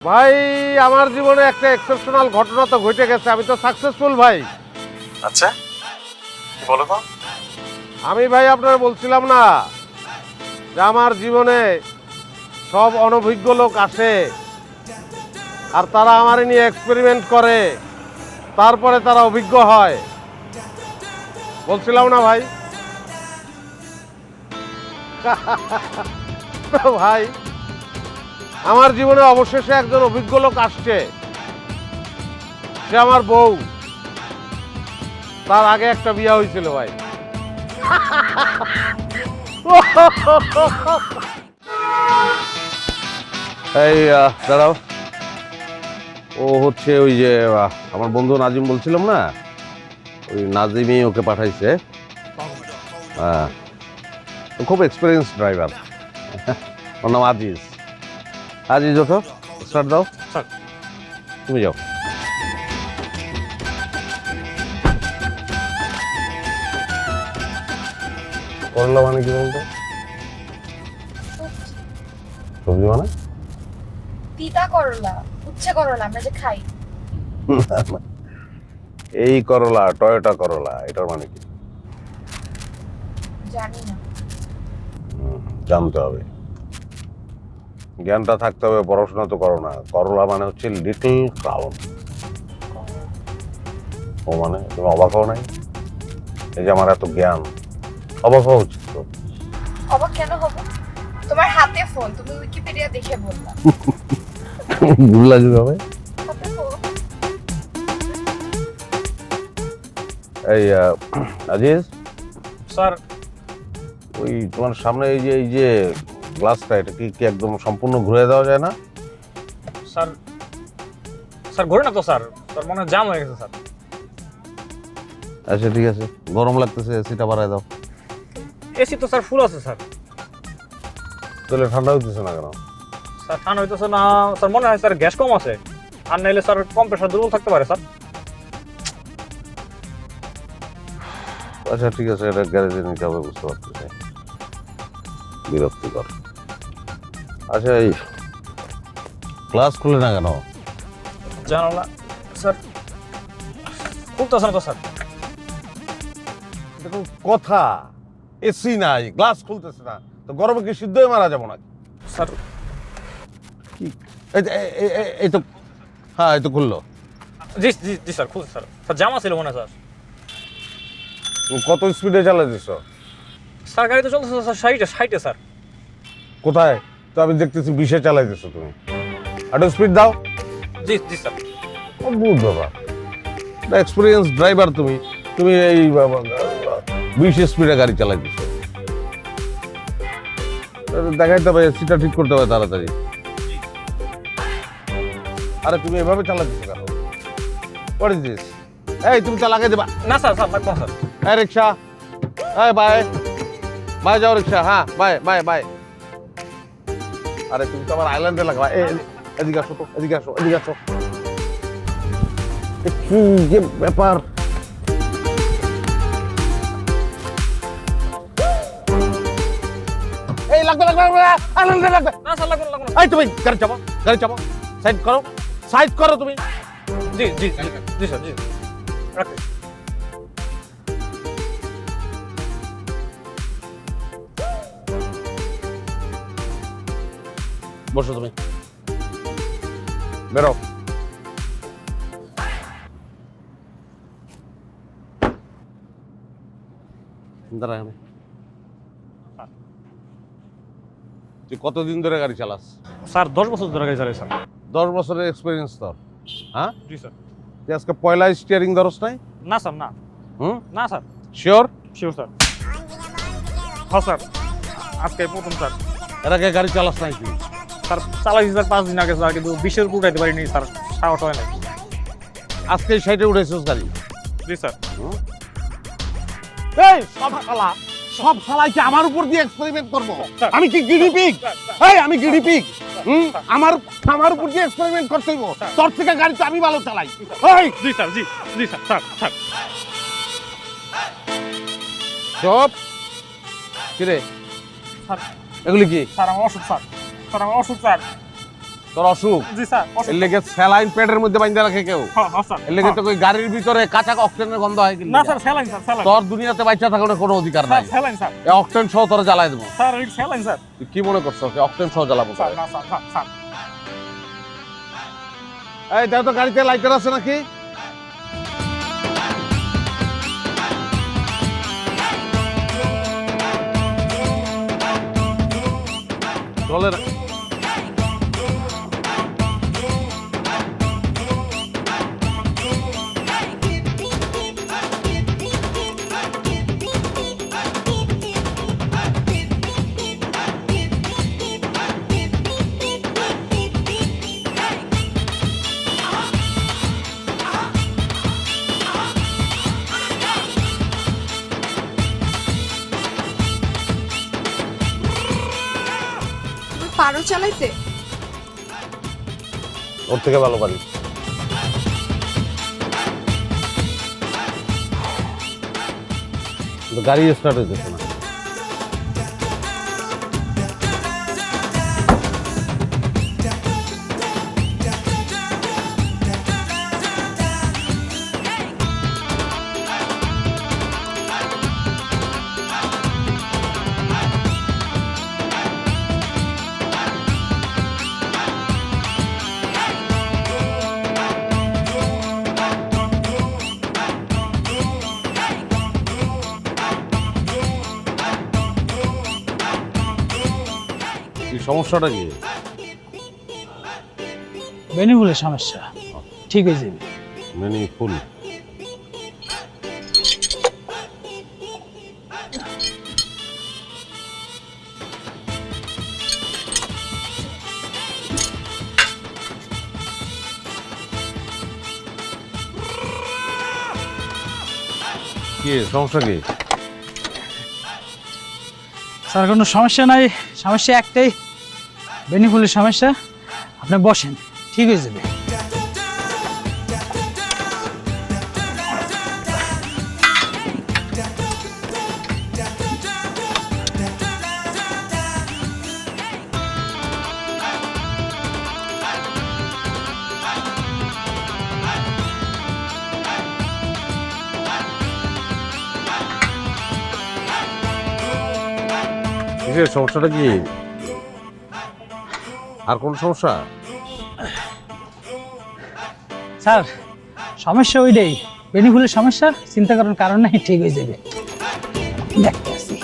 ভাই আমার জীবনে একটা এক্সেপশনাল ঘটনা তো ঘটে গেছে, আমি তো সাকসেসফুল ভাই। আচ্ছা কি বলো তো? আমি ভাই আপনার বলছিলাম না যে আমার জীবনে সব অনভিজ্ঞ লোক আসে আর তারা আমার নিয়ে এক্সপেরিমেন্ট করে, তারপরে তারা অভিজ্ঞ হয়, বলছিলাম না ভাই? তো ভাই আমার জীবনে অবশেষে একজন অভিজ্ঞ লোক আসছে, সে আমার বউ। তার আগে একটা বিয়ে হয়েছিল ভাই। এই দাঁড়াও, ও হচ্ছে ওই যে আমার বন্ধু নাজিম বলছিলাম না, ওই নাজিমই ওকে পাঠাইছে। হ্যাঁ, ও খুব এক্সপিরিয়েন্স ড্রাইভার। ওর নাম আজিজ। আজিজ ওঠো, স্টার্ট দাও। স্যার। তুমি যাও। করলা মানে কি বলতো? সবজি মানে? তিতা করলা, উচ্ছে করলা আমরা যে খাই। এই করলা টয়োটা করলা, এটার মানে কি? জানি না। জানতে হবে, জ্ঞানটা থাকতে হবে। পড়াশোনা তো করো না। করলা মানে হচ্ছে লিটল ক্রাউন। ও মানে তুমি অবাক হও নাই? এই যে আমার এত জ্ঞান, অবাক হওয়া উচিত তো। অবাক কেন হব? তোমার হাতে ফোন, তুমি উইকিপিডিয়া দেখে বললা। ভুল লাগবে হবে। হাতে ফোন। এই আজিজ, স্যার ওই তোমার সামনে এই যে গ্লাসটা, এটা কি কি একদম সম্পূর্ণ ঘুরে দেওয়া যায় না? স্যার স্যার ঘুরে না তো স্যার, স্যার মনে হয় জাম হয়ে গেছে স্যার। আচ্ছা ঠিক আছে, গরম লাগতেছে, এসিটা বাড়ায় দাও। এসি তো স্যার ফুল আছে স্যার। তাহলে ঠান্ডা হইতেছে না কেন? স্যার ঠান্ডা হইতেছে না স্যার, মনে হয় স্যার গ্যাস কম আছে, আর নাইলে স্যার কম্প্রেসার দুর্বল থাকতে পারে স্যার। আচ্ছা ঠিক আছে, এটা গ্যারেজে নিতে হবে, বুঝতে পারতেছি। বিরক্তিকর। আচ্ছা এই ক্লাস খুলে না কেন? জানালা স্যার খুলতেছে না তো স্যার। দেখুন কথা, এসি নাই, গ্লাস খুলতেছে না, তো গরমে কি সিদ্ধ হয়ে মারা যাবো নাকি? স্যার কি এই তো, হ্যাঁ এই তো খুললো। জি জি জি স্যার খুলছে স্যার। স্যার জামা ছিল মনে হয় স্যার। তুমি কত স্পিডে চালাইতেছ? স্যার গাড়ি তো চলতেছে স্যার ষাটে ষাটে স্যার। কোথায়? তো আমি দেখতেছি 20-এ চালাইতেছো তুমি। একটু স্পিড দাও। জি জি স্যার। অদ্ভুত বাবা, এক্সপিরিয়েন্স ড্রাইভার তুমি, তুমি এই 20 স্পিডে গাড়ি চালাইতেছো। দেখাইতে হবে, এসিটা ঠিক করতে হবে তাড়াতাড়ি। আরে তুমি এভাবে চালাতেছো কেন? What is this? এই তুমি তা লাগাই দেবা? না স্যার, স্যার লাগবে না স্যার। এই রিক্সা, এই বাই বাই, যাও রিক্সা। হ্যাঁ বাই বাই বাই। আরে তুমি তো আমার আইল্যান্ডে লাগবা। এদিকে আসো তো, এদিকে আসো, এদিকে আসো। কি যে ব্যাপার! এই লাগবে লাগবে আইল্যান্ডে লাগবে। না স্যার লাগবে না লাগবে না। এই তুমি গাড়ি চাপো, গাড়ি চাপো, সাইড করো, সাইড করো তুমি। জি জি জি জি স্যার জি। রাখি। বসো তুমি, বেরো। দাঁড়া, আমি তুই কতদিন ধরে গাড়ি চালাস? স্যার 10 বছর ধরে গাড়ি চালাই স্যার। 10 বছরের এক্সপিরিয়েন্স তোর? হ্যাঁ, জি স্যার। তুই আজকে পয়লা স্টিয়ারিং ধরস নাই? না স্যার না। হুম, না স্যার। শিওর? Sure sir. হ্যাঁ স্যার, আজকে প্রথম স্যার। এর আগে গাড়ি চালাস নাই তুই? স্যার চালাইছি স্যার 5 দিন আগে স্যার, কিন্তু 20-এর উপর উঠাইতে পারিনি স্যার, সাহস হয় না। আজকে এই সাইডে উঠেছিস গাড়ি? জি স্যার। এই সব শালা, সব শালাই কি আমার উপর দিয়ে এক্সপেরিমেন্ট করব? আমি কি গিনি পিগ? এই আমি গিনি পিগ? আমার উপর দিয়ে এক্সপেরিমেন্ট করতে হইব? তোর থেকে গাড়ি তো আমি ভালো চালাই। এই জি স্যার জি জি স্যার স্যার স্যার। চুপ। কি রে স্যার এগুলি কি? স্যার আমার অসুখ স্যার, স্যার আমার অসুখ স্যার। তোর অসুখ জি স্যার এর লেগে স্যালাইন পেটের মধ্যে বাইন্ধা রাখে কেউ হ্যাঁ স্যার এর লেগে তো ওই গাড়ির ভিতরে কাঁচা অক্সিজেনের গন্ধ হয় কি না স্যার স্যালাইন স্যার তোর দুনিয়াতে বাচ্চা থাকার কোনো অধিকার নাই স্যালাইন স্যার এই অক্সিজেন সহ তোরা জ্বালাই দেবো স্যার এই স্যালাইন স্যার তুই কি মনে করছো অক্সিজেন সহ জ্বালাবো স্যার না স্যার স্যার এই দেখো তো গাড়িতে লাইটার আছে নাকি চলে না তুমি পারো চালাইতে? ওর থেকে ভালো পারি কিন্তু গাড়ি স্টার্ট হইতেছে না কি সমস্যাটা কি বেনিফুলের সমস্যা ঠিক হয়ে যাবে। মেনি ফুল কি সমস্যা কি স্যার কোনো সমস্যা নাই, সমস্যা একটাই, বেনিফুলের সমস্যা। আপনি বসেন, ঠিক হয়ে যাবে। কিসের সমস্যাটা কি আর কোন সমস্যা স্যার সমস্যা ওইটাই, বেনিফুলের সমস্যা, চিন্তা করার কারণ নাই, ঠিক হয়ে যাবে। দেখতে আসি।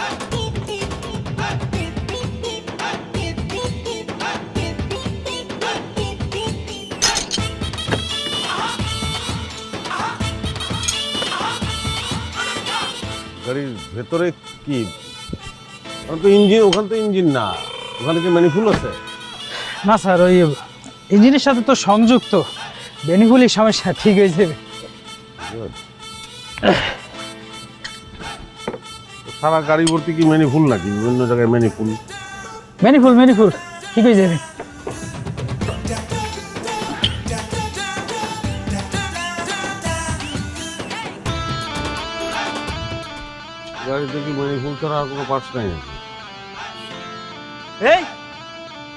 গাড়ির ভেতরে কি ওখানে তো ইঞ্জিন, ওখানে তো ইঞ্জিন না, ওখানে কি ম্যানিফুল আছে? না স্যার, ওই ইঞ্জিনের সাথে তো সংযুক্ত, বেনিফুলের সমস্যা, ঠিক হয়ে যাবে। Good. সারা গাড়ি ভর্তি কি ম্যানিফুল নাকি? বিভিন্ন জায়গায় ম্যানিফুল। বেনিফুল ঠিক হয়ে যাবে। গাড়িতে কি ম্যানিফুল ছাড়া আর কোনো পার্টস নাই নাকি? এই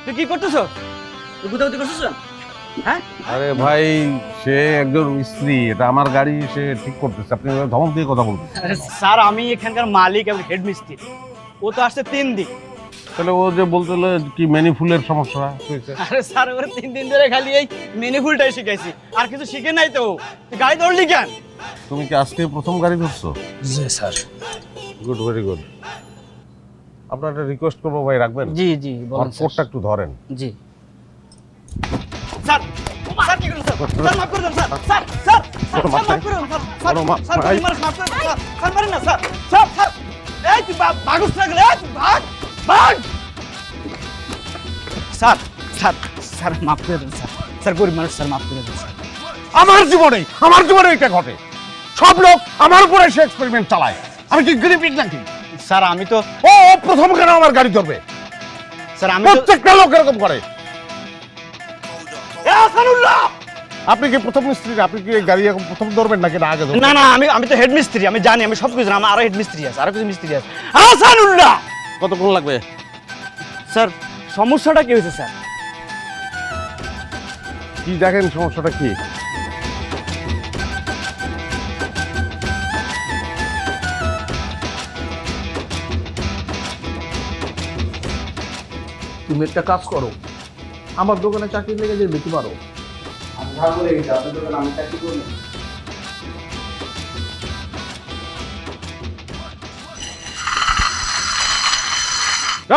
তুই কি করতেছো? তুই গুতাগুতি করছিস? হ্যাঁ আরে ভাই, সে একজন স্ত্রী, এটা আমার গাড়ি, সে ঠিক করতেছে, আপনি এভাবে ধমক দিয়ে কথা বলতেছেন। স্যার আমি এখানকার মালিক এবং হেড মিস্ত্রি, ও তো আসছে 3 দিন। তাহলে ও যে বলতে হলো কি ম্যানিফুলের সমস্যা হয়েছে? আরে স্যার ওর 3 দিন ধরে খালি এই মেনিফুলটাই শিখাইছি, আর কিছু শিখে নাই তো। তুই গাড়ি ধরলি কেন? তুমি কি আজকে প্রথম গাড়ি ধরছো? জি স্যার। Good, very good. আপনার একটা রিকোয়েস্ট করবো ভাই, রাখবেন? জি জি আমার কোটটা একটু ধরেন। জি স্যার, স্যার কি করুন স্যার? স্যার মাফ করে দেন স্যার। স্যার স্যার স্যার মাফ করে দেন স্যার। স্যার স্যার পরিমাণ মাফ করে দেন স্যার। স্যার মারেন না স্যার। স্যার স্যার এই তুই বাগুস লাগলে, এই তুই ভাগ ভাগ। স্যার স্যার স্যার মাফ করে দেন স্যার। স্যার গরিব মানুষ স্যার, মাফ করে দেন স্যার। আমার জীবনে এটা ঘটে, সব লোক আমার উপরে এসে এক্সপেরিমেন্ট চালায়, আমি কি গরিব নাকি? স্যার আমি তো, ও প্রথম কেন আমার গাড়ি ধরবে? স্যার আমি তো, প্রত্যেকটা লোক এরকম করে। আপনি কি প্রথম মিস্ত্রি? আপনি কি এই গাড়ি এখন প্রথম ধরবেন নাকি না আগে ধরবেন? না না আমি তো হেড মিস্ত্রি, আমি জানি, আমি সব কিছু জানি। আমার আরো হেড মিস্ত্রি আছে, আরো কিছু মিস্ত্রি আছে। আসানুল্লাহ, কতক্ষণ লাগবে? স্যার সমস্যাটা কি হয়েছে স্যার? কি দেখেন, সমস্যাটা কি? তুমি একটা কাজ করো, আমার দোকানে চাকরি লেগে যে দিতে পারো।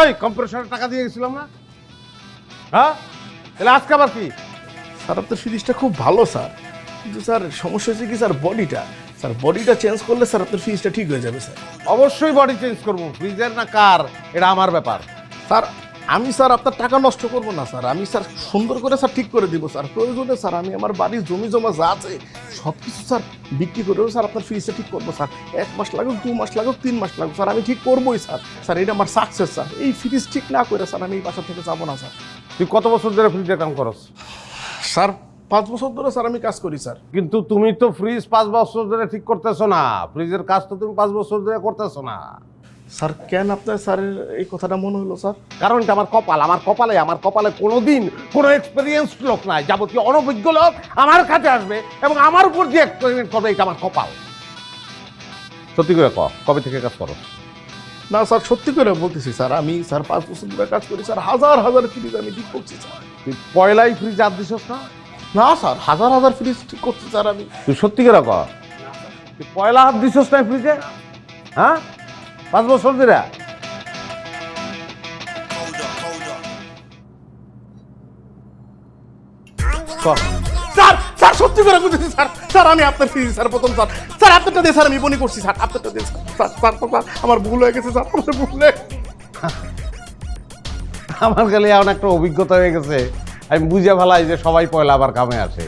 এই কম্প্রেসারের টাকা দিয়ে গেছিলাম না? হ্যাঁ, তাহলে আজকে আবার কি? স্যার আপনার ফ্রিজটা খুব ভালো স্যার, কিন্তু স্যার সমস্যা হচ্ছে কি স্যার বডিটা চেঞ্জ করলে স্যার আপনার ফ্রিজটা ঠিক হয়ে যাবে স্যার। অবশ্যই বডি চেঞ্জ করবো, ফ্রিজের না কার, এটা আমার ব্যাপার। স্যার আমি স্যার আপনার টাকা নষ্ট করব না স্যার, আমি স্যার সুন্দর করে স্যার ঠিক করে দিব স্যার। প্রয়োজনে স্যার আমি আমার বাড়ির জমি জমা যা আছে সব কিছু স্যার বিক্রি করেও স্যার আপনার ফ্রিজটা ঠিক করবো স্যার। 1 মাস লাগুক, 2 মাস লাগুক, 3 মাস লাগুক স্যার, আমি ঠিক করবোই স্যার। স্যার এটা আমার সাকসেস স্যার, এই ফ্রিজ ঠিক না করে স্যার আমি এই বাসা থেকে যাবো না স্যার। তুই কত বছর ধরে ফ্রিজের কাম করস? স্যার 5 বছর ধরে স্যার আমি কাজ করি স্যার। কিন্তু তুমি তো ফ্রিজ 5 বছর ধরে ঠিক করতেছো না, ফ্রিজের কাজ তো তুমি 5 বছর ধরে করতেছো না। স্যার কেন আপনার স্যারের এই কথাটা মনে হলো স্যার? কারণটা আমার কপালে কোনোদিন কোনো এক্সপেরিয়েন্স লোক নাই, যাবতীয় অনভিজ্ঞ লোক আমার কাছে আসবে এবং আমার উপর যে এক্সপেরিমেন্ট করবে, এটা আমার কপাল। সত্যি করে কবে থেকে কাজ করো? না স্যার সত্যি করে বলতেছি স্যার, আমি স্যার 5 বছর ধরে কাজ করি স্যার, হাজার হাজার ফ্রিজ আমি ঠিক করছি স্যার। তুই পয়লাই ফ্রিজ হাত দিছস না? না স্যার হাজার হাজার ফ্রিজ ঠিক করছি স্যার আমি। তুই সত্যি করে তুই পয়লা হাত দিছস না ফ্রিজে? হ্যাঁ, 5 বছর ধরে? স্যার স্যার সত্যি করে বলতেছি স্যার, স্যার আমি আপনার ফ্রিজ স্যার প্রথম স্যার, স্যার আপনারটা দিয়ে স্যার আমি মনে করছি স্যার, আপনারটা দিয়ে স্যার, স্যার স্যার আমার ভুল হয়ে গেছে স্যার, আমার ভুল হয়ে গেছে। আমার খালি এমন একটা অভিজ্ঞতা হয়ে গেছে, আমি বুঝে ফেলাই যে সবাই পয়লা আবার কামে আসে,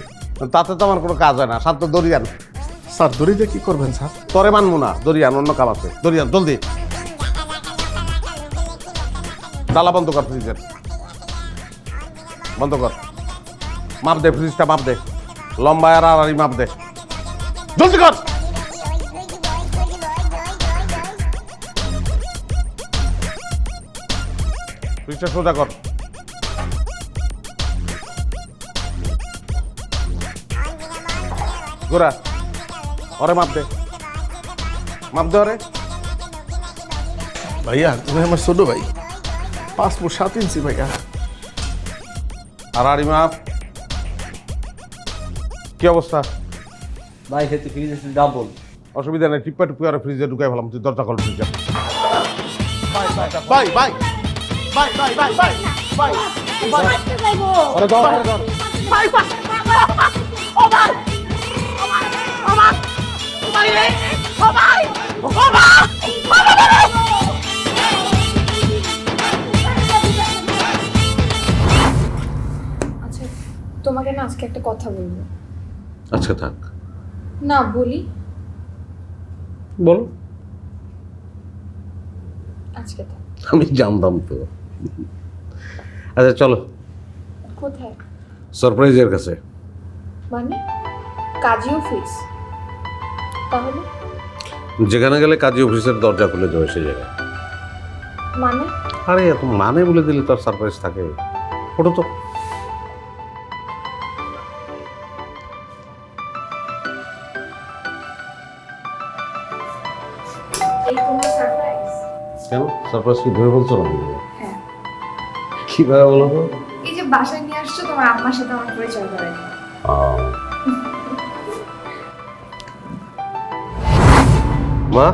তাতে তো আমার কোনো কাজ হয় না। সাত তো দরিয়ান। স্যার দড়িতে কি করবেন স্যার? তরে মানবো না, দরিয়ান, অন্য কাম আছে। দরিয়ান জলদি ডালা বন্ধ কর, ফ্রিজের বন্ধ কর। মাপ দে, ফ্রিজটা মাপ দে, লম্বা আর আড়াআড়ি মাপ দে, জলদি কর। ফ্রিজটা সোজা কর। গোরা ওরে মাপ দে, মাপ দে ওরে। ভাইয়া তুমি আমার ছোট ভাই, 5 ফুট 7 ইঞ্চি ভাইয়া। আড়াআড়ি মাপ। কি অবস্থা? ভাই খেতে ফ্রিজ আছে ডাবল। অসুবিধা নেই, টিপ্পা টুপি আর ফ্রিজে ঢুকাই ফেলাম। তুই দরজা খোল ফ্রিজে। ভাই ভাই ভাই ভাই ভাই ভাই ভাই ভাই ওরে ধর, ওরে ধর। আচ্ছা, তোমাকে না আজকে একটা কথা বলবো। আচ্ছা থাক, না বলি, বল। আজকে থাক। আমি জানতাম তো। আচ্ছা চলো কোথায়? সারপ্রাইজের কাছে। মানে কাজী অফিস? তাহলে যেখানে গেলে কাজী অফিসের দরজা খুলে যাবে সেই জায়গায়। মানে আরে এত মানে বলে দিলে তো আর সারপ্রাইজ থাকে। ওটা তো এই তোমার সারপ্রাইজ? কেন সারপ্রাইজ কি ধরে বলছো না? হ্যাঁ, কিভাবে বলো তো? এই যে বাসায় নিয়ে আসছো, তোমার আম্মার সাথে আমার পরিচয় করে। মা,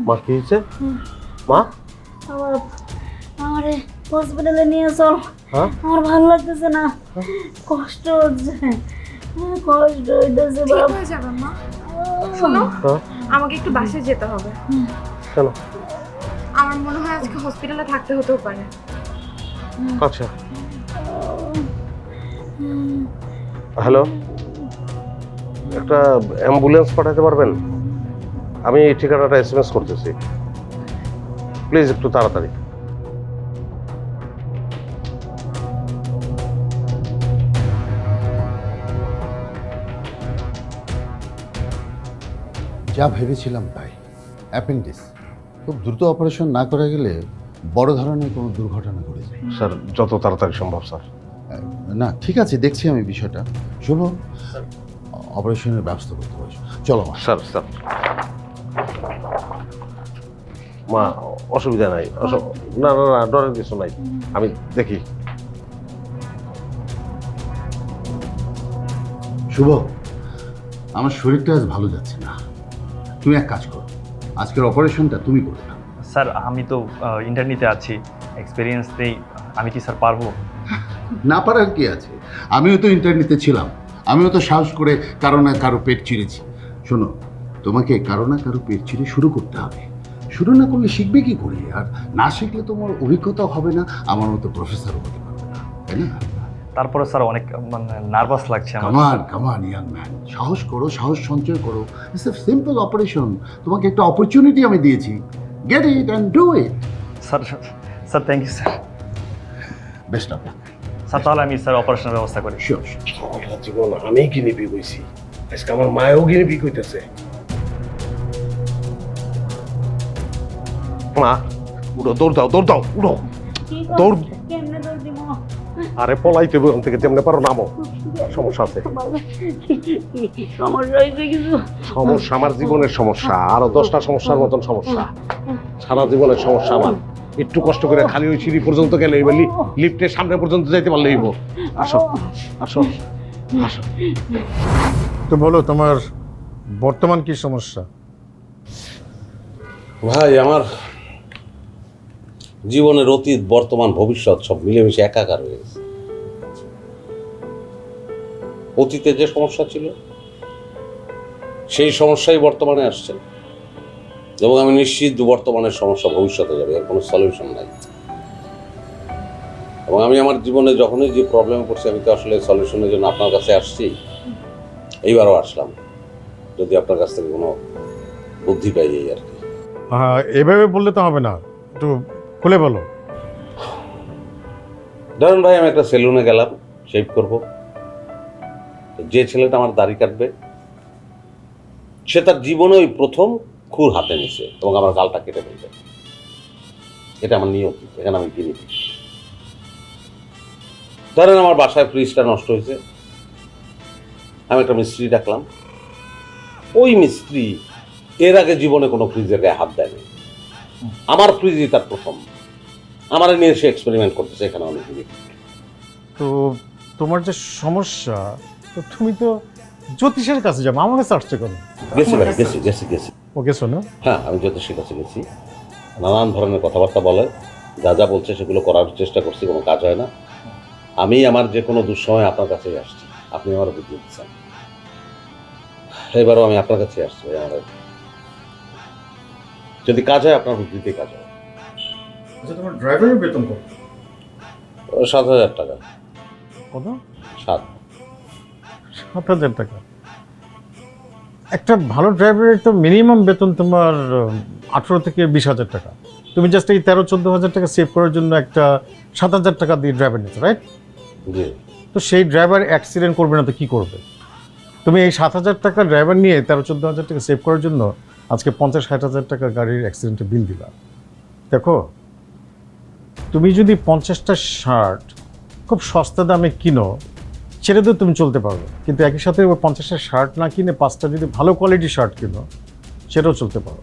মা কি হয়েছে? মা আমারে হসপিটালে নিয়ে চল, হ্যাঁ আমার ভালো লাগতেছে না, কষ্ট হচ্ছে, কষ্ট হইতেছে ঠিক বাবা। হয়ে যাবে মা। শোনো, হ্যাঁ আমাকে একটু বাসায় যেতে হবে। কেন? আমার মনে হয় আজকে হসপিটালে থাকতে হতেও পারে। আচ্ছা হ্যালো, একটা অ্যাম্বুলেন্স পাঠাতে পারবেন? আমি এই ঠিকানাটা SMS করতেছি, প্লিজ একটু তাড়াতাড়ি। যা ভেবেছিলাম তাই, অ্যাপেন্ডিক্স। খুব দ্রুত অপারেশন না করা গেলে বড় ধরনের কোনো দুর্ঘটনা ঘটে যায়। স্যার যত তাড়াতাড়ি সম্ভব স্যার। না ঠিক আছে, দেখছি আমি বিষয়টা। শোনো, অপারেশনের ব্যবস্থা করতে পারছো, চলো আমার স্যার স্যার, মা অসুবিধা নাই, না না না, ডরের কিছু নাই, আমি দেখি। শুভ, আমার শরীরটা আজ ভালো যাচ্ছে না, তুমি এক কাজ করো, আজকের অপারেশনটা তুমি করে নাও। স্যার আমি তো ইন্টারনেটে আছি, এক্সপিরিয়েন্স নেই, আমি কি স্যার পারবো? না পারার কি আছে, আমিও তো ইন্টারনেটে ছিলাম, আমিও তো সাহস করে কারো না কারো পেট চিরেছি। শোনো, তোমাকে কারো না কারো পেট চিরে শুরু করতে হবে, শুরু না করলে শিখবে কি করে? আর না শিখলে তোমার অভিজ্ঞতা হবে না, আমার মতো প্রফেসরও হতে পারবে না, তাই না? তারপরে স্যার অনেক মানে নার্ভাস লাগছে আমার। কামান কামান ইয়াং ম্যান, সাহস করো, সাহস সঞ্চয় করো। ইটস এ সিম্পল অপারেশন, তোমাকে একটা অপরচুনিটি আমি দিয়েছি, get it and do it. Sir sir thank you sir. Best of luck. Sir তাহলে আমি স্যার অপারেশনের ব্যবস্থা করি। শিওর। সারা জীবন আমি গিনি পিগ হইছি, আজকে আমার মায়েও গিনি পিগ হইতেছে। মা উঠো, দৌড় দাও, দৌড় দাও, উঠো। কি দৌড়। কেমনে দৌড় দিব? আরে পলাইতে হবে ওখান থেকে, তেমনি পারো, নামো। সমস্যা আছে, সমস্যা হয়েছে কিছু? সমস্যা আমার জীবনের সমস্যা, আরো 10টা সমস্যার মতন সমস্যা, সারা জীবনের সমস্যা আমার। একটু কষ্ট করে খালি ওই সিঁড়ি পর্যন্ত গেলে বলি, লিফটের সামনে পর্যন্ত যাইতে পারলে হইব। আসো আসো আসো। তো বলো তোমার বর্তমান কি সমস্যা? ভাই, আমার জীবনের অতীত, বর্তমান, ভবিষ্যৎ সব মিলেমিশে একাকার হয়ে গেছে। অতীতে যে সমস্যা ছিল সেই সমস্যাই বর্তমানে আসছে, এবং আমি নিশ্চিত বর্তমানের সমস্যা ভবিষ্যতে যাবে, এর কোনো সলিউশন নাই। এবং আমি আমার জীবনে যখনই যে প্রবলেমে পড়ছি, আমি তো আসলে সলিউশনের জন্য আপনার কাছে আসছি, এইবারও আসলাম, যদি আপনার কাছ থেকে কোনো বুদ্ধি পাই এই আর কি। এভাবে বললে তো হবে না, একটু খুলে বলো। ধরেন ভাই, আমি একটা সেলুনে গেলাম শেভ করব, যে ছেলেটা আমার দাড়ি কাটবে সে তার জীবনে ওই প্রথম খুর হাতে নিছে এবং আমার গালটা কেটে ফেলবে। এটা আমার নিয়তি, এখানে আমি কিনি। ধরেন আমার বাসায় ফ্রিজটা নষ্ট হয়েছে, আমি একটা মিস্ত্রি ডাকলাম, ওই মিস্ত্রি এর আগে জীবনে কোনো ফ্রিজের গায়ে হাত দেয়নি, আমার ফ্রিজই তার প্রথম, আমার নিয়ে সে এক্সপেরিমেন্ট করতেছে, এখানে আমি কিনি। তো তোমার যে সমস্যা, তো তুমি তো জ্যোতিষের কাছে যাবো, আমার কাছে আসছে কেন? গেছি ভাই, গেছি গেছি গেছি ও গেছো না? হ্যাঁ, আমি জ্যোতিষীর কাছে গেছি, নানান ধরনের কথাবার্তা বলে, যা যা বলছে সেগুলো করার চেষ্টা করছি, কোনো কাজ হয় না। আমি আমার যে কোনো দুঃসময় আপনার কাছেই আসছি, আপনি আমার বুদ্ধি দিচ্ছেন, এবারও আমি আপনার কাছে আসছি ভাই। আমার যদি কাজ হয় আপনার বুদ্ধিতেই কাজ হয়। আচ্ছা, তোমার ড্রাইভারের বেতন কত? 7,000 টাকা। কত? 7। 7,000 টাকা? একটা ভালো ড্রাইভারের তো মিনিমাম বেতন তোমার 18 থেকে 20,000 টাকা। তুমি জাস্ট এই 13-14,000 টাকা সেভ করার জন্য একটা 7,000 টাকা দিয়ে ড্রাইভার নিচ্ছ, রাইট? জি। তো সেই ড্রাইভার অ্যাক্সিডেন্ট করবে না তো কি করবে? তুমি এই 7,000 টাকা ড্রাইভার নিয়ে 13-14,000 টাকা সেভ করার জন্য আজকে 50-60,000 টাকা গাড়ির অ্যাক্সিডেন্টের বিল দিলা। দেখো, তুমি যদি 50টা শার্ট খুব সস্তা দামে কিনো, সেটা তো তুমি চলতে পারবে, কিন্তু একই সাথে ওই 50টা শার্ট না কিনে 5টা যদি ভালো কোয়ালিটির শার্ট কিনো, সেটাও চলতে পারো।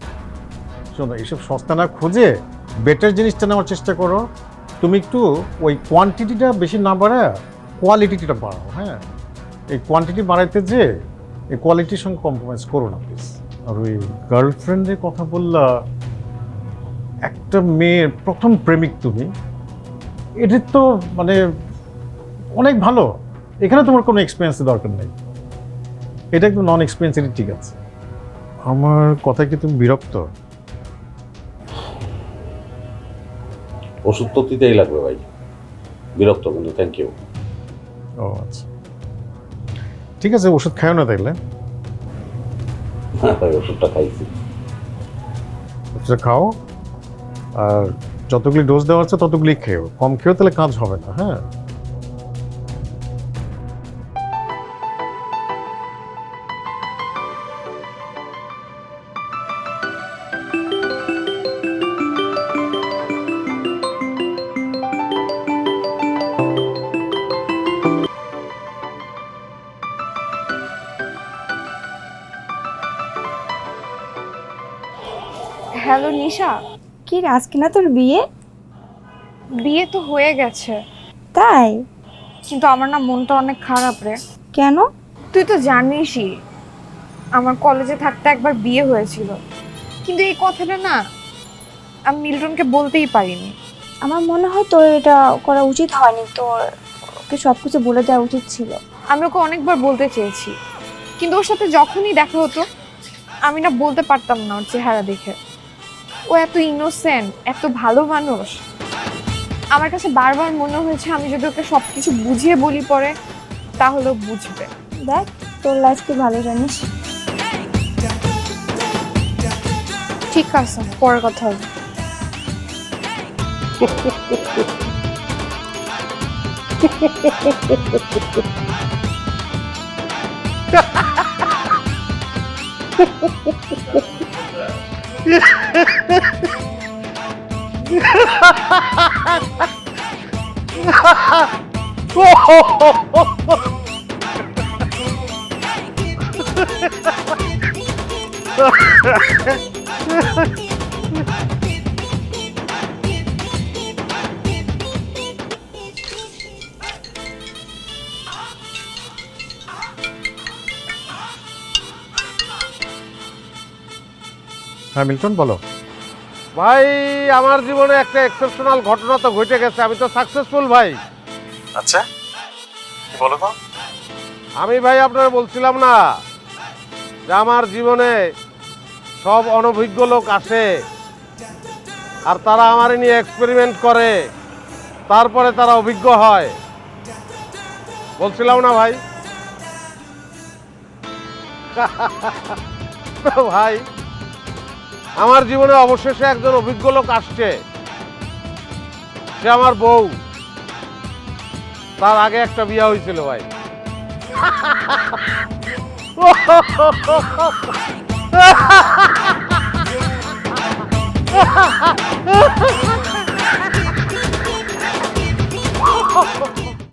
শোনো, এইসব সস্তা না খুঁজে বেটার জিনিসটা নেওয়ার চেষ্টা করো। তুমি একটু ওই কোয়ান্টিটিটা বেশি না বাড়ায় কোয়ালিটিটা বাড়াও। হ্যাঁ, এই কোয়ান্টিটি বাড়াইতে যে এই কোয়ালিটির সঙ্গে কম্প্রোমাইজ করো না প্লিজ। আর ওই গার্লফ্রেন্ডের কথা বললা, একটা মেয়ের প্রথম প্রেমিক তুমি, এটা তো মানে অনেক ভালো, এখানে তোমার কোনো এক্সপিরিয়েন্সের দরকার নেই, এটা একটু নন এক্সপিরিয়েন্সেরই ঠিক আছে। আমার কথা কি তুমি বিরক্ত? ওষুধ তো দিতেই লাগবে ভাই, বিরক্ত কিন্তু, থ্যাংক ইউ। ও আচ্ছা, ঠিক আছে, ওষুধ খাও না তাইলে। হ্যাঁ ভাই, ওষুধটা খাইছি। ওষুধটা খাও, আর যতগুলি ডোজ দেওয়া আছে ততগুলি খেও, কম খেও তাহলে কাজ হবে না। হ্যাঁ। হ্যালো নিশা, কি রে, আজকে না তোর বিয়ে? বিয়ে তো হয়ে গেছে, তাই? কিন্তু আমার না মনটা অনেক খারাপ রে। কেন? তুই তো জানিসই আমার কলেজে থাকতে একবার বিয়ে হয়েছিল, কিন্তু এই কথাটা না আমি মিল্টনকে বলতেই পারিনি। আমার মনে হয় তোর এটা করা উচিত হয়নি, তোর ওকে সব কিছু বলে দেওয়া উচিত ছিল। আমি ওকে অনেকবার বলতে চেয়েছি, কিন্তু ওর সাথে যখনই দেখা হতো আমি না বলতে পারতাম না ওর চেহারা দেখে। ও এত ইনোসেন্ট, এত ভালো মানুষ। আমার কাছে বারবার মনে হয়েছে আমি যদি ওকে সব কিছু বুঝিয়ে বলি পরে তাহলে ও বুঝবে। দেখ, তোর লাইফ তুই ভালো জানিস। ঠিক আছে, পরে কথা হবে। হ্যাঁ মিল্টন, বলো। ভাই আমার জীবনে একটা এক্সেপশনাল ঘটনা তো ঘটে গেছে, আমি তো সাকসেসফুল ভাই। আচ্ছা, বলো তো। আমি ভাই আপনারা বলছিলাম না যে আমার জীবনে সব অনভিজ্ঞ লোক আসে আর তারা আমার নিয়ে এক্সপেরিমেন্ট করে, তারপরে তারা অভিজ্ঞ হয়, বলছিলাম না ভাই? তো ভাই আমার জীবনে অবশেষে একজন অভিজ্ঞ লোক আসছে, সে আমার বউ। তার আগে একটা বিয়ে হয়েছিল ভাই।